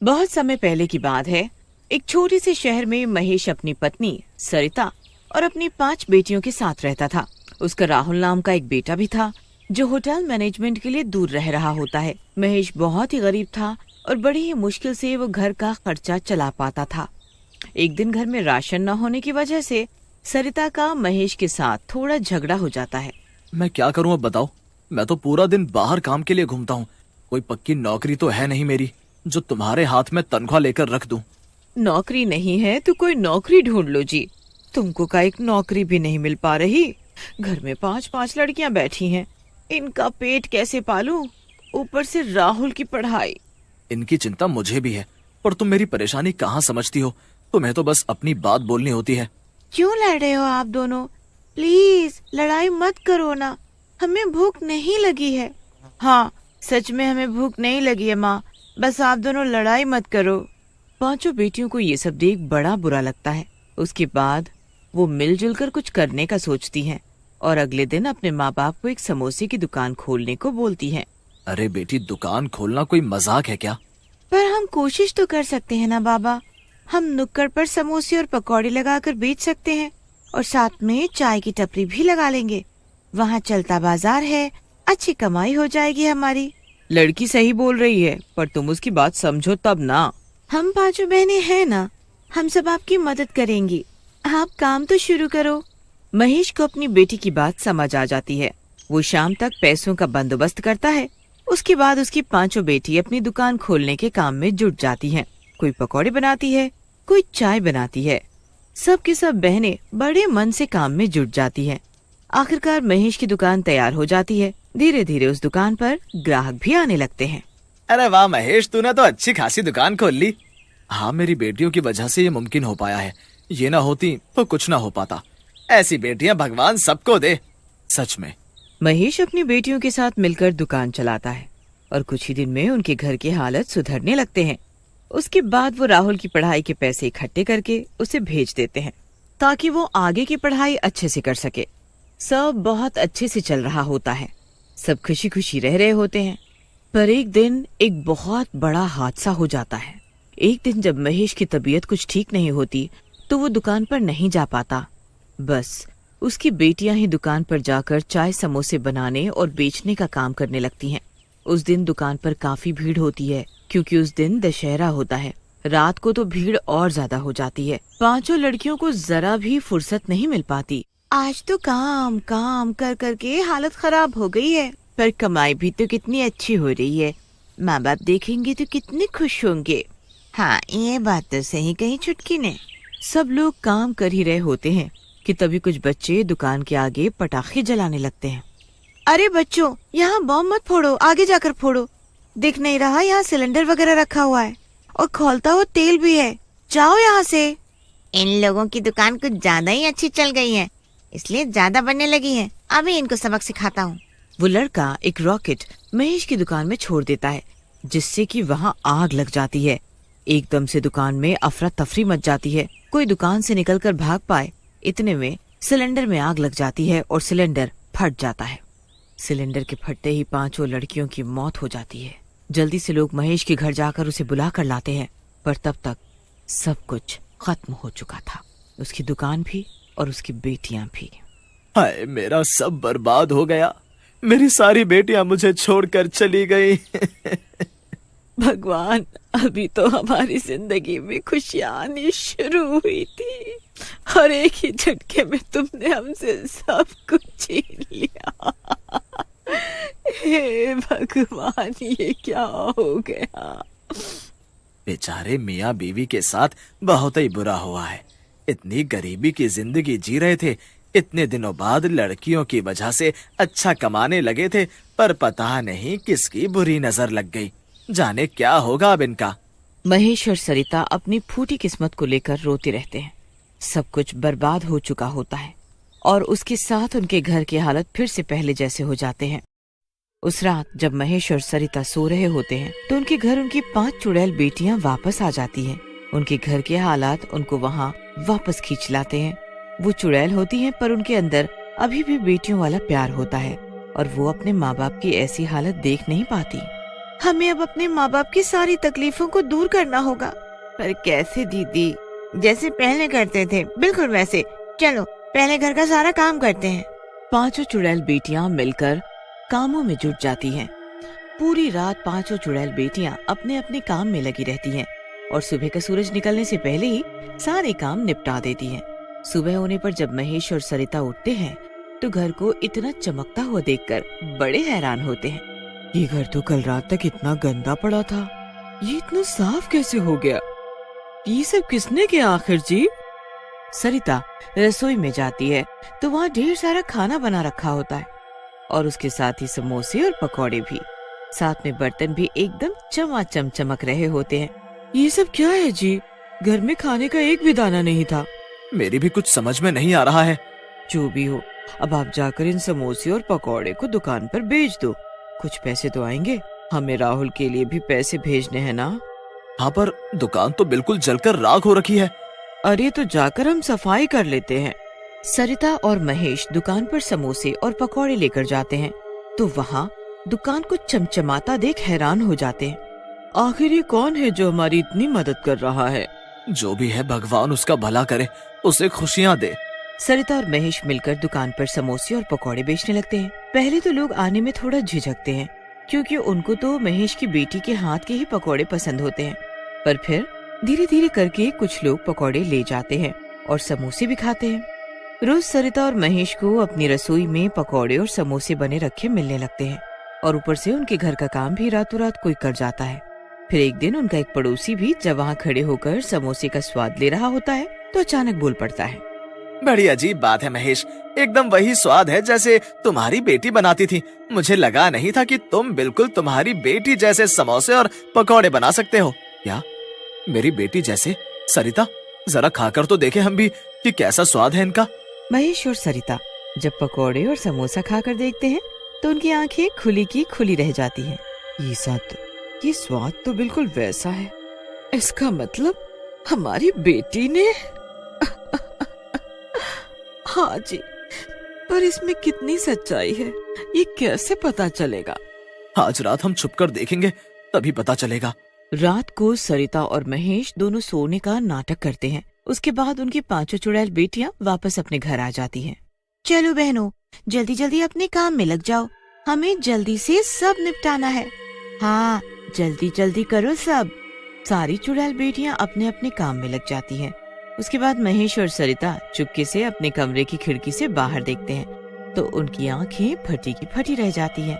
बहुत समय पहले की बात है। एक छोटे से शहर में महेश अपनी पत्नी सरिता और अपनी 5 बेटियों के साथ रहता था। उसका राहुल नाम का एक बेटा भी था जो होटल मैनेजमेंट के लिए दूर रह रहा होता है। महेश बहुत ही गरीब था और बड़ी ही मुश्किल से वो घर का खर्चा चला पाता था। एक दिन घर में राशन न होने की वजह से सरिता का महेश के साथ थोड़ा झगड़ा हो जाता है। मैं क्या करूं अब बताओ। मैं तो पूरा दिन बाहर काम के लिए घूमता हूँ। कोई पक्की नौकरी तो है नहीं मेरी जो तुम्हारे हाथ में तनख्वाह लेकर रख दूं। नौकरी नहीं है तो कोई नौकरी ढूंढ लो जी। तुमको का एक नौकरी भी नहीं मिल पा रही। घर में 5-5 लड़कियां बैठी हैं। इनका पेट कैसे पालूं? ऊपर से राहुल की पढ़ाई। इनकी चिंता मुझे भी है, पर तुम मेरी परेशानी कहाँ समझती हो। तुम्हें तो बस अपनी बात बोलनी होती है। क्यों लड़ रहे हो आप दोनों? प्लीज लड़ाई मत करो ना। हमें भूख नहीं लगी है। हाँ, सच में हमें भूख नहीं लगी है माँ। बस आप दोनों लड़ाई मत करो। 5 बेटियों को ये सब देख बड़ा बुरा लगता है। उसके बाद वो मिलजुल कर कुछ करने का सोचती हैं और अगले दिन अपने माँ बाप को एक समोसे की दुकान खोलने को बोलती हैं। अरे बेटी, दुकान खोलना कोई मजाक है क्या? पर हम कोशिश तो कर सकते हैं ना बाबा। हम नुक्कड़ पर समोसे और पकौड़े लगाकर बेच सकते हैं और साथ में चाय की टपरी भी लगा लेंगे। वहाँ चलता बाजार है, अच्छी कमाई हो जाएगी हमारी। लड़की सही बोल रही है, पर तुम उसकी बात समझो तब ना। हम 5 बहनें हैं ना, हम सब आपकी मदद करेंगी। आप काम तो शुरू करो। महेश को अपनी बेटी की बात समझ आ जाती है। वो शाम तक पैसों का बंदोबस्त करता है। उसके बाद उसकी 5 बेटी अपनी दुकान खोलने के काम में जुट जाती हैं। कोई पकौड़े बनाती है, कोई चाय बनाती है। सब की सब बहनें बड़े मन से काम में जुट जाती हैं। आखिरकार महेश की दुकान तैयार हो जाती है। धीरे धीरे उस दुकान पर ग्राहक भी आने लगते हैं। अरे वाह महेश, तूने तो अच्छी खासी दुकान खोल ली। हाँ, मेरी बेटियों की वजह से ये मुमकिन हो पाया है। ये ना होती तो कुछ ना हो पाता। ऐसी बेटियां भगवान सबको दे। सच में। महेश अपनी बेटियों के साथ मिलकर दुकान चलाता है और कुछ ही दिन में उनके घर की हालत सुधरने लगते हैं। उसके बाद वो राहुल की पढ़ाई के पैसे इकट्ठे करके उसे भेज देते हैं ताकि वो आगे की पढ़ाई अच्छे से कर सके। सब बहुत अच्छे से चल रहा होता है। सब खुशी खुशी रह रहे होते हैं। पर एक दिन एक बहुत बड़ा हादसा हो जाता है। एक दिन जब महेश की तबीयत कुछ ठीक नहीं होती तो वो दुकान पर नहीं जा पाता। बस उसकी बेटियां ही दुकान पर जाकर चाय समोसे बनाने और बेचने का काम करने लगती हैं। उस दिन दुकान पर काफी भीड़ होती है क्योंकि उस दिन दशहरा होता है। रात को तो भीड़ और ज्यादा हो जाती है। 5 लड़कियों को जरा भी फुर्सत नहीं मिल पाती। आज तो काम काम कर कर के हालत खराब हो गई है, पर कमाई भी तो कितनी अच्छी हो रही है। माँ बाप देखेंगे तो कितने खुश होंगे। हाँ, ये बात तो सही कही चुटकी ने। सब लोग काम कर ही रहे होते हैं कि तभी कुछ बच्चे दुकान के आगे पटाखे जलाने लगते हैं। अरे बच्चों, यहाँ बम मत फोड़ो, आगे जाकर फोड़ो। दिख नहीं रहा यहाँ सिलेंडर वगैरह रखा हुआ है और खौलता हुआ तेल भी है। जाओ यहाँ से। इन लोगों की दुकान कुछ ज्यादा ही अच्छी चल गई है, इसलिए ज्यादा बनने लगी है। अभी इनको सबक सिखाता हूँ। वो लड़का एक रॉकेट महेश की दुकान में छोड़ देता है जिससे कि वहाँ आग लग जाती है। एकदम से दुकान में अफरा तफरी मच जाती है। कोई दुकान से निकलकर भाग पाए इतने में सिलेंडर में आग लग जाती है और सिलेंडर फट जाता है। सिलेंडर के फटते ही 5 लड़कियों की मौत हो जाती है। जल्दी से लोग महेश के घर जाकर उसे बुला कर लाते हैं, पर तब तक सब कुछ खत्म हो चुका था। उसकी दुकान भी और उसकी बेटियां भी। हाय, मेरा सब बर्बाद हो गया। मेरी सारी बेटियां मुझे छोड़कर चली गई। भगवान, अभी तो हमारी जिंदगी में खुशियां आनी शुरू हुई थी और एक ही झटके में तुमने हमसे सब कुछ छीन लिया। हे भगवान, ये क्या हो गया? बेचारे मियाँ बीवी के साथ बहुत ही बुरा हुआ है। इतनी गरीबी की जिंदगी जी रहे थे। इतने दिनों बाद लड़कियों की वजह से अच्छा कमाने लगे थे, पर पता नहीं किसकी बुरी नजर लग गई। जाने क्या होगा अब इनका। महेश और सरिता अपनी फूटी किस्मत को लेकर रोते रहते हैं। सब कुछ बर्बाद हो चुका होता है और उसके साथ उनके घर की हालत फिर से पहले जैसे हो जाते हैं। उस रात जब महेश और सरिता सो रहे होते हैं तो उनके घर उनकी 5 चुड़ैल बेटियां वापस आ जाती हैं। उनके घर के हालात उनको वहाँ वापस खींच लाते हैं। वो चुड़ैल होती हैं, पर उनके अंदर अभी भी बेटियों वाला प्यार होता है और वो अपने माँ बाप की ऐसी हालत देख नहीं पाती। हमें अब अपने माँ बाप की सारी तकलीफों को दूर करना होगा। पर कैसे दीदी? जैसे पहले करते थे, बिल्कुल वैसे। चलो पहले घर का सारा काम करते हैं। पांचों चुड़ैल बेटियां मिलकर कामों में जुट जाती हैं। पूरी रात पांचों चुड़ैल बेटियां अपने अपने काम में लगी रहती हैं और सुबह का सूरज निकलने से पहले ही सारे काम निपटा देती हैं। सुबह होने पर जब महेश और सरिता उठते हैं तो घर को इतना चमकता हुआ देखकर बड़े हैरान होते हैं। ये घर तो कल रात तक इतना गंदा पड़ा था, ये इतना साफ कैसे हो गया? ये सब किसने किया आखिर जी? सरिता रसोई में जाती है तो वहाँ ढेर सारा खाना बना रखा होता है और उसके साथ ही समोसे और पकौड़े भी। साथ में बर्तन भी एकदम चमाचम चमक रहे होते हैं। ये सब क्या है जी? घर में खाने का एक भी दाना नहीं था। मेरी भी कुछ समझ में नहीं आ रहा है। जो भी हो, अब आप जाकर इन समोसे और पकौड़े को दुकान पर बेच दो। कुछ पैसे तो आएंगे। हमें राहुल के लिए भी पैसे भेजने हैं ना। हाँ, पर दुकान तो बिल्कुल जलकर राख हो रखी है। अरे तो जाकर हम सफाई कर लेते हैं। सरिता और महेश दुकान पर समोसे और पकौड़े लेकर जाते हैं तो वहाँ दुकान को चमचमाता देख हैरान हो जाते हैं। आखिर ये कौन है जो हमारी इतनी मदद कर रहा है? जो भी है भगवान उसका भला करे, उसे खुशियाँ दे। सरिता और महेश मिलकर दुकान पर समोसे और पकौड़े बेचने लगते हैं। पहले तो लोग आने में थोड़ा झिझकते हैं क्योंकि उनको तो महेश की बेटी के हाथ के ही पकौड़े पसंद होते हैं। पर फिर धीरे धीरे करके कुछ लोग पकौड़े ले जाते हैं और समोसे भी खाते हैं। रोज सरिता और महेश को अपनी रसोई में पकौड़े और समोसे बने रखे मिलने लगते हैं और ऊपर से उनके घर का काम भी रातों रात कोई कर जाता है। फिर एक दिन उनका एक पड़ोसी भी जब वहाँ खड़े होकर समोसे का स्वाद ले रहा होता है तो अचानक बोल पड़ता है। बड़ी अजीब बात है महेश, एकदम वही स्वाद है जैसे तुम्हारी बेटी बनाती थी। मुझे लगा नहीं था कि तुम बिल्कुल तुम्हारी बेटी जैसे समोसे और पकौड़े बना सकते हो। क्या मेरी बेटी जैसे? सरिता जरा खाकर तो देखे हम भी कि कैसा स्वाद है इनका। महेश और सरिता जब पकौड़े और समोसा खाकर देखते हैं तो उनकी आंखें खुली की खुली रह जाती हैं। ये स्वाद तो बिल्कुल वैसा है। इसका मतलब हमारी बेटी ने हाँ जी, पर इसमें कितनी सच्चाई है ये कैसे पता चलेगा? आज रात हम छुपकर देखेंगे, तभी पता चलेगा। रात को सरिता और महेश दोनों सोने का नाटक करते हैं। उसके बाद उनकी पांचों चुड़ैल बेटियां वापस अपने घर आ जाती हैं। चलो बहनों, जल्दी जल्दी अपने काम में लग जाओ, हमें जल्दी से सब निपटाना है। हाँ, जल्दी जल्दी करो सब। सारी चुड़ैल बेटियां अपने अपने काम में लग जाती हैं। उसके बाद महेश और सरिता चुपके से अपने कमरे की खिड़की से बाहर देखते हैं तो उनकी आंखें फटी की फटी रह जाती हैं।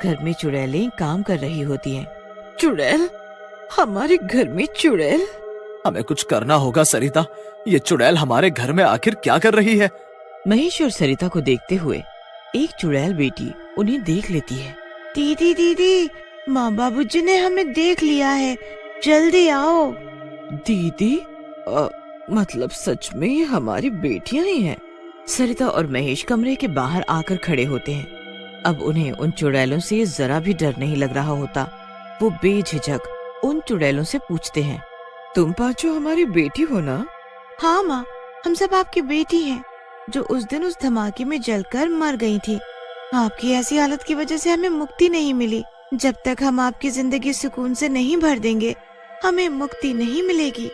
घर में चुड़ैलें काम कर रही होती हैं। चुड़ैल? हमारे घर में चुड़ैल? हमें कुछ करना होगा सरिता, ये चुड़ैल हमारे घर में आखिर क्या कर रही है? महेश और सरिता को देखते हुए एक चुड़ैल बेटी उन्हें देख लेती है। दीदी दीदी, माँ बाबूजी ने हमें देख लिया है, जल्दी आओ। दीदी? मतलब सच में ये हमारी बेटियां ही हैं? सरिता और महेश कमरे के बाहर आकर खड़े होते हैं। अब उन्हें उन चुड़ैलों से जरा भी डर नहीं लग रहा होता। वो बेझिझक उन चुड़ैलों से पूछते हैं, तुम पांचों हमारी बेटी हो ना? हाँ माँ, हम सब आपकी बेटी हैं, जो उस दिन उस धमाके में जलकर मर गई थी। आपकी ऐसी हालत की वजह से हमें मुक्ति नहीं मिली। जब तक हम आपकी जिंदगी सुकून से नहीं भर देंगे, हमें मुक्ति नहीं मिलेगी।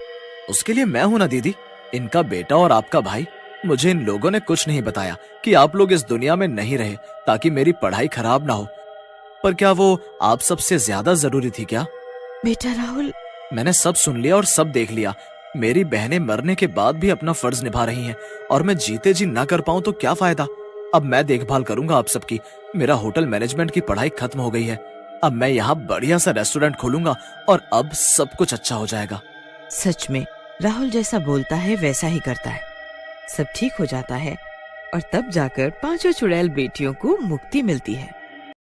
उसके लिए मैं हूँ ना दीदी, इनका बेटा और आपका भाई। मुझे इन लोगों ने कुछ नहीं बताया कि आप लोग इस दुनिया में नहीं रहे ताकि मेरी पढ़ाई खराब ना हो। पर क्या वो आप सबसे ज्यादा जरूरी थी क्या? बेटा राहुल, मैंने सब सुन लिया और सब देख लिया। मेरी बहनें मरने के बाद भी अपना फर्ज निभा रही हैं और मैं जीते जी ना कर पाऊं तो क्या फायदा। अब मैं देखभाल करूंगा आप सबकी। मेरा होटल मैनेजमेंट की पढ़ाई खत्म हो गई है। अब मैं यहाँ बढ़िया सा रेस्टोरेंट खोलूंगा और अब सब कुछ अच्छा हो जाएगा। सच में राहुल जैसा बोलता है वैसा ही करता है। सब ठीक हो जाता है और तब जाकर पांचों चुड़ैल बेटियों को मुक्ति मिलती है।